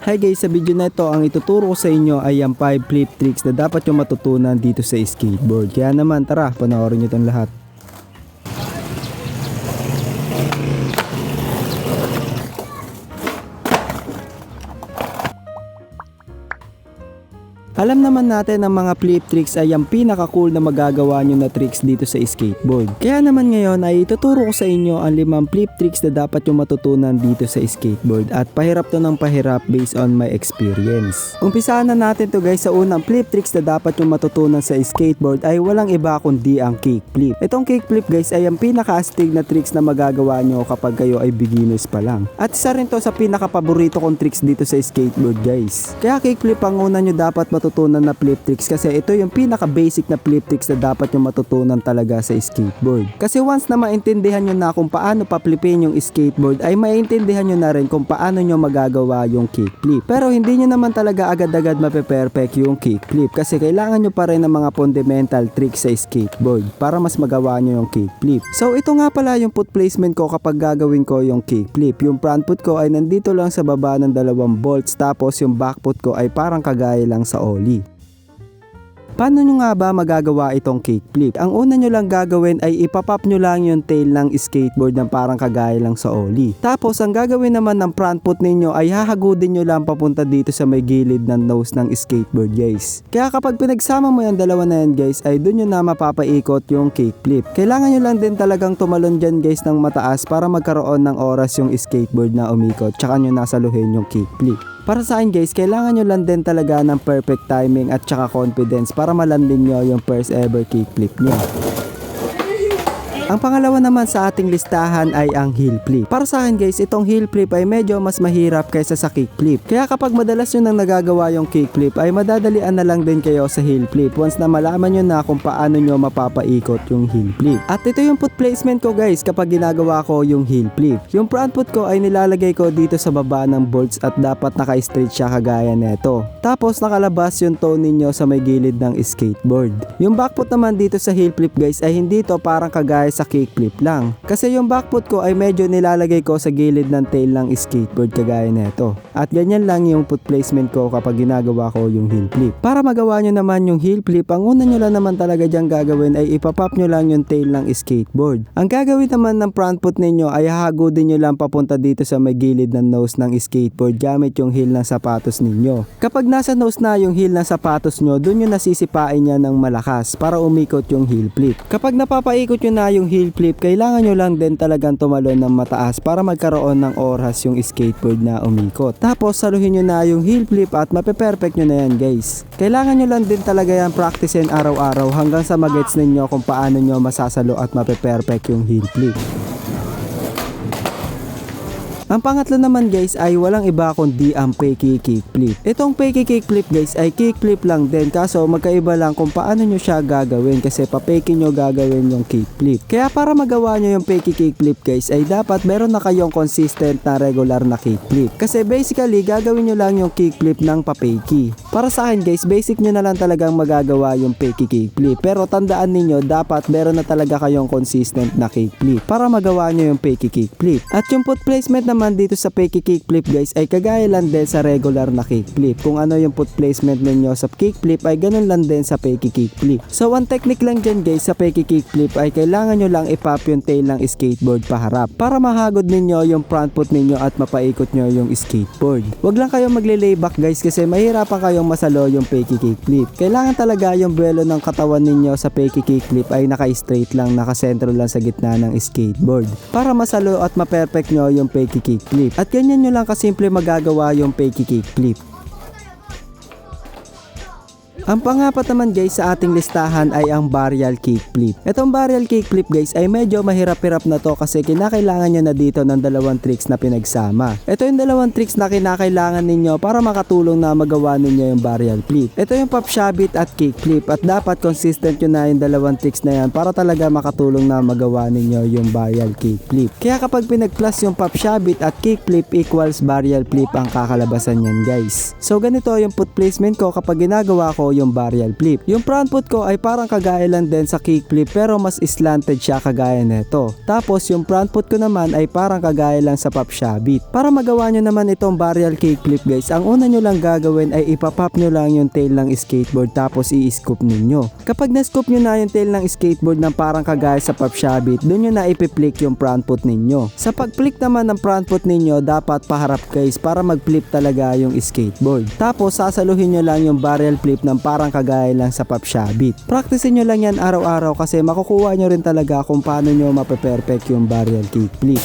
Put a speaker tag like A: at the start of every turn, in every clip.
A: Hi guys, sa video na ito ang ituturo ko sa inyo ay ang 5 flip tricks na dapat yung matutunan dito sa skateboard. Kaya naman tara, panoorin nyo itong lahat. Alam naman natin ang mga flip tricks ay ang pinaka-cool na magagawa nyo na tricks dito sa skateboard. Kaya naman ngayon ay ituturo ko sa inyo ang 5 flip tricks na dapat yung matutunan dito sa skateboard at pahirap to ng pahirap based on my experience. Umpisahan na natin to guys sa unang flip tricks na dapat yung matutunan sa skateboard ay walang iba kundi ang kickflip. Itong kickflip guys ay ang pinaka-astig na tricks na magagawa nyo kapag kayo ay beginners pa lang. At isa rin to sa pinaka-paborito kong tricks dito sa skateboard guys. Kaya kickflip ang una nyo dapat matutunan na flip tricks kasi ito yung pinaka basic na flip tricks na dapat yung matutunan talaga sa skateboard. Kasi once na maintindihan nyo na kung paano pa-flipin yung skateboard ay maintindihan nyo na rin kung paano nyo magagawa yung kickflip. Pero hindi nyo naman talaga agad-agad mape-perfect yung kickflip kasi kailangan nyo pa rin ng mga fundamental tricks sa skateboard para mas magawa nyo yung kickflip. So ito nga pala yung foot placement ko kapag gagawin ko yung kickflip. Yung front foot ko ay nandito lang sa baba ng 2 bolts tapos yung back foot ko ay parang kagaya lang sa ollie. Paano nyo nga ba magagawa itong kickflip? Ang una nyo lang gagawin ay ipapop nyo lang yung tail ng skateboard ng parang kagaya lang sa ollie. Tapos ang gagawin naman ng front foot ninyo ay hahagudin nyo lang papunta dito sa may gilid ng nose ng skateboard guys. Kaya kapag pinagsama mo yung dalawa na yan guys ay dun nyo na mapapaikot yung kickflip. Kailangan nyo lang din talagang tumalon dyan guys ng mataas para magkaroon ng oras yung skateboard na umikot tsaka nyo nasaluhin yung kickflip. Para sa akin guys, kailangan nyo lang din talaga ng perfect timing at saka confidence para malandin nyo yung first ever kickflip nyo. Ang pangalawa naman sa ating listahan ay ang heel flip. Para sa akin guys, itong heel flip ay medyo mas mahirap kaysa sa kickflip. Kaya kapag madalas nyo nang nagagawa yung kickflip ay madadalian na lang din kayo sa heel flip once na malaman nyo na kung paano nyo mapapaikot yung heel flip. At ito yung foot placement ko guys kapag ginagawa ko yung heel flip. Yung front foot ko ay nilalagay ko dito sa baba ng bolts at dapat naka-straight siya kagaya neto. Tapos nakalabas yung toe ninyo sa may gilid ng skateboard. Yung back foot naman dito sa heel flip guys ay hindi to parang kagaya sa kickflip lang. Kasi yung back foot ko ay medyo nilalagay ko sa gilid ng tail ng skateboard kagaya neto. At ganyan lang yung foot placement ko kapag ginagawa ko yung heel flip. Para magawa nyo naman yung heel flip, ang una nyo lang naman talaga dyan gagawin ay ipapop nyo lang yung tail ng skateboard. Ang gagawin naman ng front foot ninyo ay hahagudin nyo lang papunta dito sa may gilid ng nose ng skateboard gamit yung heel ng sapatos ninyo. Kapag nasa nose na yung heel ng sapatos nyo, dun nyo nasisipain niya ng malakas para umikot yung heel flip. Kapag napapaikot nyo na yung heel flip, kailangan nyo lang din talagang tumalon ng mataas para magkaroon ng oras yung skateboard na umikot. Tapos saluhin nyo na yung heel flip at mape-perfect nyo na yan guys. Kailangan nyo lang din talaga yan practicein araw-araw hanggang sa magets ninyo kung paano nyo masasalo at mape-perfect yung heel flip. Ang pangatlo naman guys ay walang iba kundi ang fakie kickflip. Itong fakie kickflip guys ay kickflip lang din kaso magkaiba lang kung paano nyo siya gagawin kasi pa-fakie nyo gagawin yung kickflip. Kaya para magawa nyo yung fakie kickflip guys ay dapat meron na kayong consistent na regular na kickflip. Kasi basically gagawin nyo lang yung kickflip ng pa-fakie. Para sa akin guys, basic nyo na lang talagang magagawa yung fakie kickflip. Pero tandaan ninyo dapat meron na talaga kayong consistent na kickflip para magawa nyo yung fakie kickflip. At yung foot placement naman dito sa fakie kickflip guys ay kagaya lang din sa regular na kickflip. Kung ano yung foot placement ninyo sa kickflip ay ganun lang din sa fakie kickflip. So one technique lang dyan guys sa fakie kickflip ay kailangan nyo lang ipop yung tail ng skateboard paharap para mahagod ninyo yung front foot ninyo at mapaikot nyo yung skateboard. Wag lang kayong magle-layback guys kasi mahirapan kayong masalo yung fakie kickflip. Kailangan talaga yung buwelo ng katawan ninyo sa fakie kickflip ay naka-straight lang, nakasentro lang sa gitna ng skateboard para masalo at ma-perfect nyo yung fakie kickflip. At ganyan nyo lang kasimple magagawa yung fakie kickflip. Ang pangapat naman guys sa ating listahan ay ang barrel kickflip. Itong barrel kickflip guys ay medyo mahirap-hirap na to kasi kinakailangan nyo na dito ng 2 tricks na pinagsama. Ito yung 2 tricks na kinakailangan ninyo para makatulong na magawa ninyo yung barrel flip. Ito yung pop shabit at kickflip at dapat consistent yun na yung 2 tricks na yan para talaga makatulong na magawa ninyo yung barrel kickflip. Kaya kapag pinag-plus yung pop shabit at kickflip equals barrel flip ang kakalabasan yan guys. So ganito yung foot placement ko kapag ginagawa ko yung barrel flip. Yung front foot ko ay parang kagaya lang din sa kickflip pero mas slanted siya kagaya neto. Tapos yung front foot ko naman ay parang kagaya lang sa pop shabit. Para magawa nyo naman itong barrel kickflip guys, ang una nyo lang gagawin ay ipapop nyo lang yung tail ng skateboard tapos i-scoop ninyo. Kapag na-scoop nyo na yung tail ng skateboard na parang kagaya sa pop shabit, dun nyo na ipiplik yung front foot ninyo. Sa pag-flick naman ng front foot ninyo, dapat paharap guys para mag-flip talaga yung skateboard. Tapos sasaluhin nyo lang yung barrel flip ng parang kagaya lang sa pop shabit. Practicein nyo lang yan araw-araw kasi makukuha nyo rin talaga kung paano nyo mape-perfect yung barrel kickflip.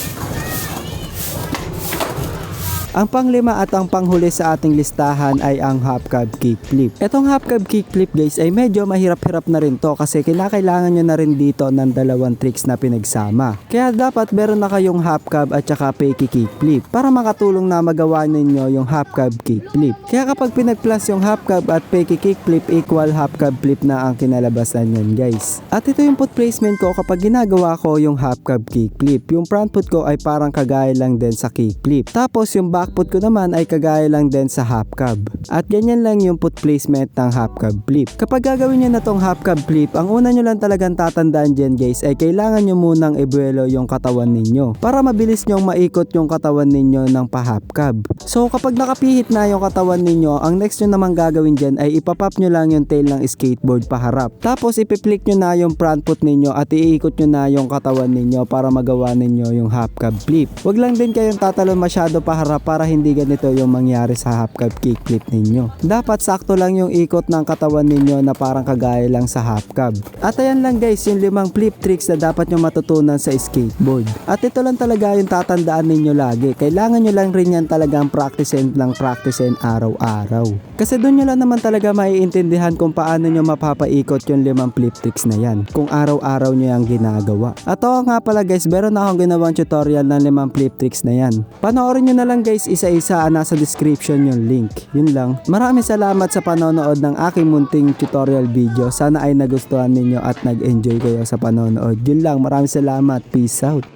A: Ang panglima at ang panghuli sa ating listahan ay ang half cab kickflip. Etong half cab kickflip guys ay medyo mahirap-hirap na rin to kasi kinakailangan nyo na rin dito ng dalawang tricks na pinagsama. Kaya dapat meron na kayong half cab at saka fakie kickflip para makatulong na magawa ninyo yung half cab kickflip. Kaya kapag pinag-plus yung half cab at fakie kickflip equal half cab flip na ang kinalabasan yan guys. At ito yung foot placement ko kapag ginagawa ko yung half cab kickflip. Yung front foot ko ay parang kagaya lang din sa kickflip. Tapos yung back foot ko naman ay kagaya lang din sa half cab. At ganyan lang yung foot placement ng half cab flip. Kapag gagawin nyo na tong half cab flip, ang una nyo lang talagang tatandaan dyan guys ay kailangan nyo munang ibuelo yung katawan ninyo para mabilis nyong maikot yung katawan ninyo ng pa half cab. So kapag nakapihit na yung katawan ninyo, ang next nyo naman gagawin dyan ay ipapop nyo lang yung tail ng skateboard paharap. Tapos ipiplik nyo na yung front foot ninyo at iikot nyo na yung katawan ninyo para magawa ninyo yung half cab flip. Wag lang din kayong tatalon masyado paharap para hindi ganito yung mangyari sa half cab kickflip ninyo. Dapat sakto lang yung ikot ng katawan ninyo na parang kagaya lang sa half cab. At ayan lang guys yung 5 flip tricks na dapat nyo matutunan sa skateboard. At ito lang talaga yung tatandaan ninyo lagi. Kailangan nyo lang rin yan talagang practicein araw-araw. Kasi doon nyo lang naman talaga maiintindihan kung paano nyo mapapaikot yung 5 flip tricks na yan kung araw-araw nyo yung ginagawa. At oo nga pala guys, meron akong ginawang tutorial ng 5 flip tricks na yan. Panoorin nyo na lang guys isa-isa, nasa description yung link. Yun lang. Maraming salamat sa panonood ng aking munting tutorial video. Sana ay nagustuhan ninyo at nag-enjoy kayo sa panonood. Yun lang. Maraming salamat. Peace out.